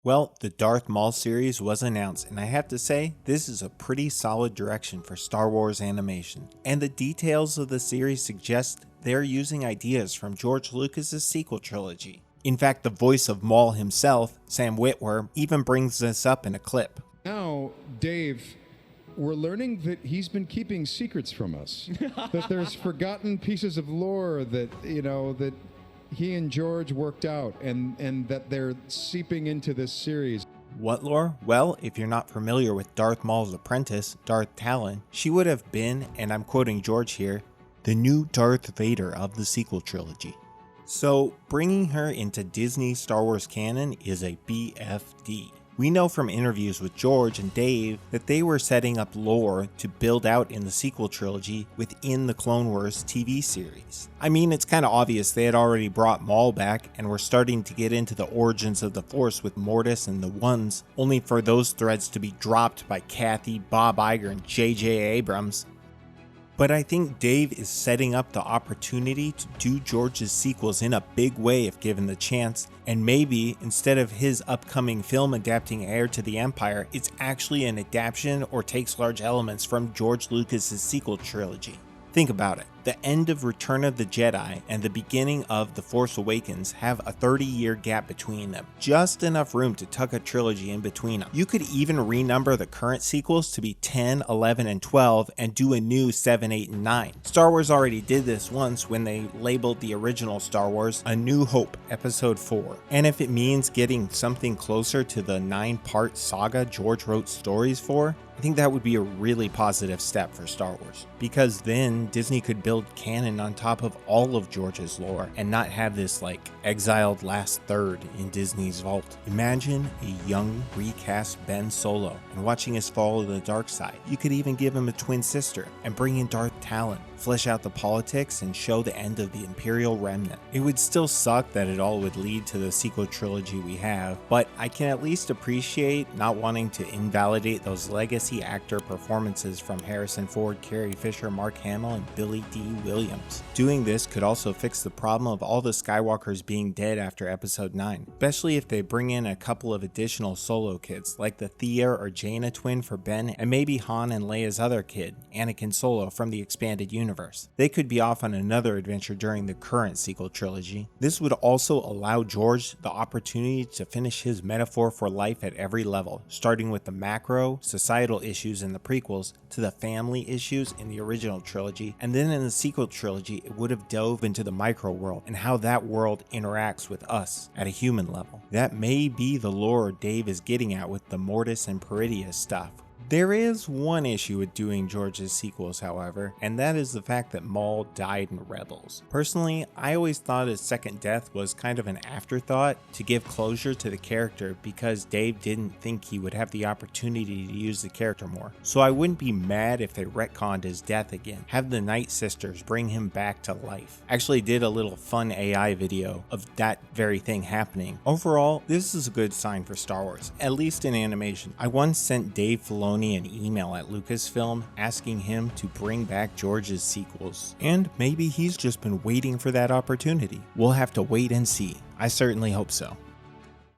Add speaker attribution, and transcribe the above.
Speaker 1: Well, the Darth Maul series was announced, and I have to say, this is a pretty solid direction for Star Wars animation. And the details of the series suggest they're using ideas from George Lucas's sequel trilogy. In fact, the voice of Maul himself, Sam Witwer, even brings this up in a clip.
Speaker 2: Now, Dave, we're learning that he's been keeping secrets from us. That there's forgotten pieces of lore that, that he and George worked out and that they're seeping into this series.
Speaker 1: What lore? Well, if you're not familiar with Darth Maul's apprentice, Darth Talon, she would have been, and I'm quoting George here, the new Darth Vader of the sequel trilogy. So, bringing her into Disney Star Wars canon is a BFD. We know from interviews with George and Dave that they were setting up lore to build out in the sequel trilogy within the Clone Wars TV series. I mean, it's kind of obvious they had already brought Maul back and were starting to get into the origins of the Force with Mortis and the Ones, only for those threads to be dropped by Kathy, Bob Iger, and J.J. Abrams. But I think Dave is setting up the opportunity to do George's sequels in a big way if given the chance, and maybe instead of his upcoming film adapting Heir to the Empire, it's actually an adaptation or takes large elements from George Lucas's sequel trilogy. Think about it. The end of Return of the Jedi and the beginning of The Force Awakens have a 30-year gap between them, just enough room to tuck a trilogy in between them. You could even renumber the current sequels to be 10, 11, and 12 and do a new 7, 8, and 9. Star Wars already did this once when they labeled the original Star Wars A New Hope Episode 4. And if it means getting something closer to the 9-part saga George wrote stories for, I think that would be a really positive step for Star Wars, because then Disney could build canon on top of all of George's lore and not have this exiled last third in Disney's vault. Imagine a young recast Ben Solo and watching his fall to the dark side. You could even give him a twin sister and bring in Darth Talon, flesh out the politics and show the end of the Imperial remnant. It would still suck that it all would lead to the sequel trilogy we have, but I can at least appreciate not wanting to invalidate those legacy actor performances from Harrison Ford, Carrie Fisher, Mark Hamill, and Billy D. Williams. Doing this could also fix the problem of all the Skywalkers being dead after Episode 9, especially if they bring in a couple of additional solo kids, like the Thea or Jaina twin for Ben, and maybe Han and Leia's other kid, Anakin Solo from the expanded universe. They could be off on another adventure during the current sequel trilogy. This would also allow George the opportunity to finish his metaphor for life at every level, starting with the macro, societal issues in the prequels to the family issues in the original trilogy, and then in the sequel trilogy it would have dove into the micro world and how that world interacts with us at a human level. That may be the lore Dave is getting at with the Mortis and Peridia stuff. There is one issue with doing George's sequels, however, and that is the fact that Maul died in Rebels. Personally, I always thought his second death was kind of an afterthought to give closure to the character because Dave didn't think he would have the opportunity to use the character more. So I wouldn't be mad if they retconned his death again, have the Night Sisters bring him back to life. Actually did a little fun AI video of that very thing happening. Overall, this is a good sign for Star Wars, at least in animation. I once sent Dave Filoni an email at Lucasfilm asking him to bring back George's sequels, and maybe he's just been waiting for that opportunity. We'll have to wait and see. I certainly hope so.